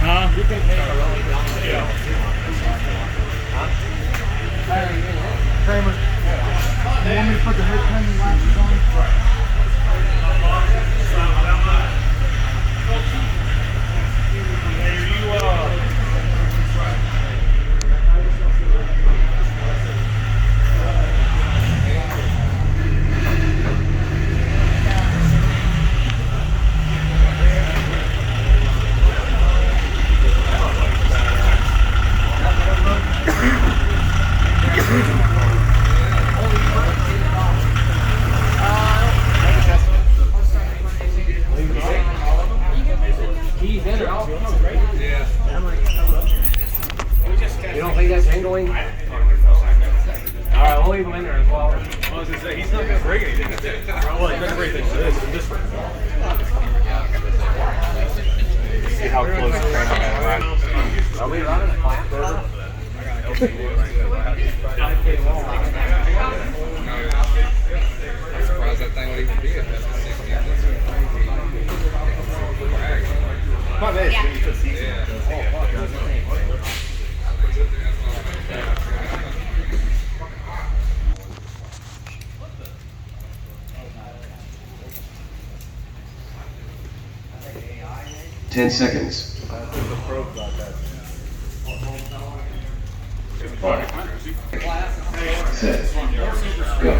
Huh? Kramer, you want me to put the head pen and latches on? You don't think that's angling? Alright, we'll leave him in there as well. I was going to say, he's not going to break anything. Well, he's not going to break things to this one. See how close the train is. Are we running a plant? I'm surprised that thing would even be at that. My bad. Yeah. 10 seconds. 5, 6, go.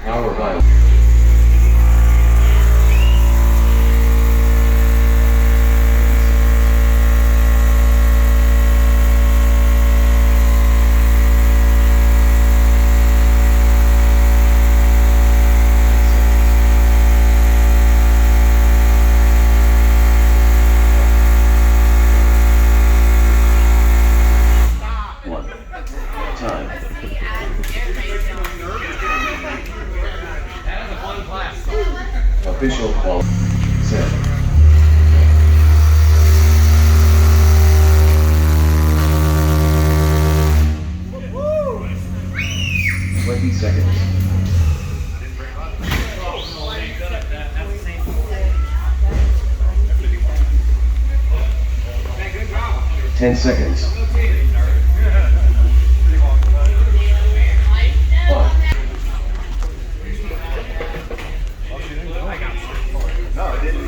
Power by 1. Time. Official quality set. Woo! 20 seconds. Ten seconds. 5. No, I didn't.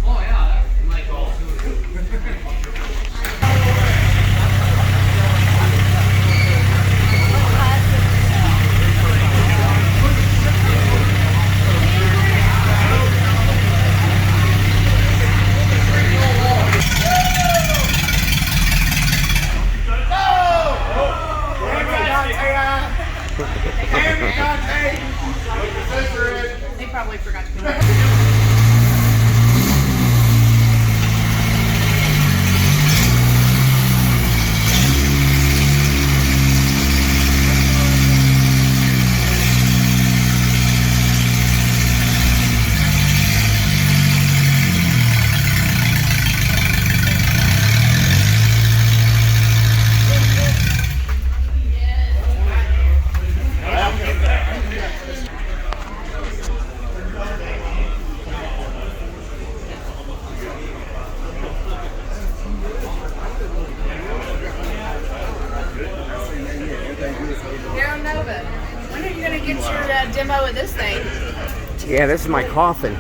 Oh yeah, like all two. When are you going to get your demo of this thing? Yeah, this is my coffin.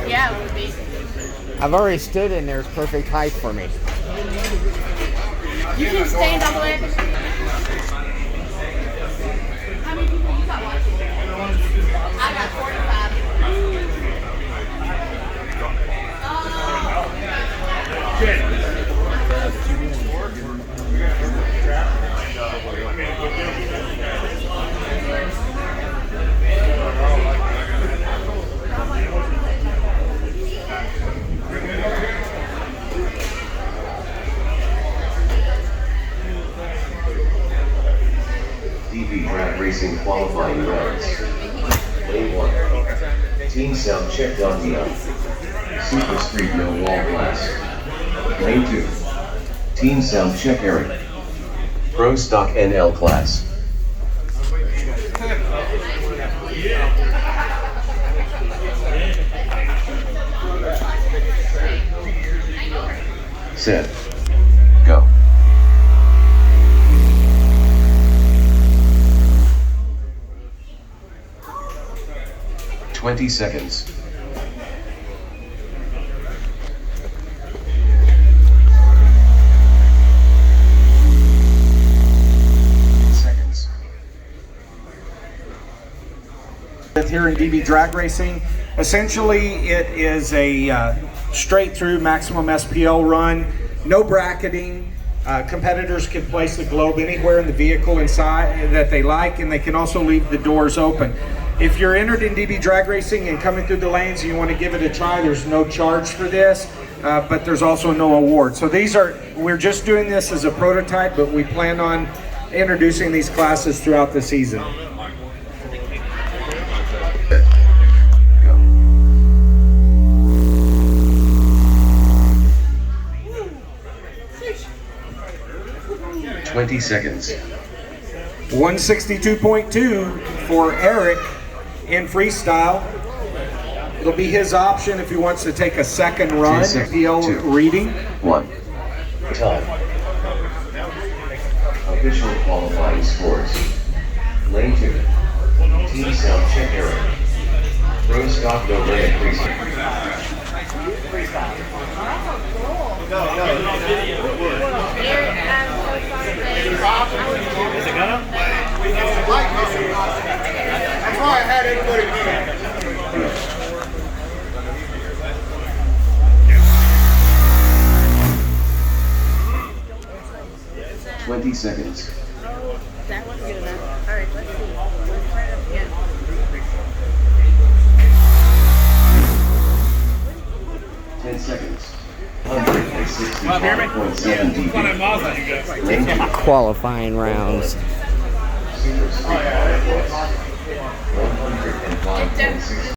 Yeah, it would be. I've already stood in there. It's perfect height for me. You can stand all the way up. How many people you got watching? I got 45. DB drag racing qualifying rounds. Lane 1. Team sound check Dundee. Super Street no wall class. Lane 2. Team sound check Eric. Pro stock NL class. Set. Go. 20 seconds. Seconds. Here in DB drag racing, essentially it is a straight through maximum SPL run, no bracketing. Competitors can place the globe anywhere in the vehicle inside that they like, and they can also leave the doors open. If you're entered in DB drag racing and coming through the lanes and you want to give it a try, there's no charge for this, but there's also no award. So we're just doing this as a prototype, but we plan on introducing these classes throughout the season. Go. 20 seconds. 162.2 for Eric in freestyle. It'll be his option if he wants to take a second run. 10 seconds. PL 2, reading. 1. Time. Official qualifying scores. Lane 2. Team sound check Eric. Pro stock no lane increasing. That's why I had everybody do that. 20 seconds. That one's good enough. All right, let's see. Let's try it up again. 10 seconds. 160.7 dB. Lane 2. Qualifying rounds. Super Street 105.6.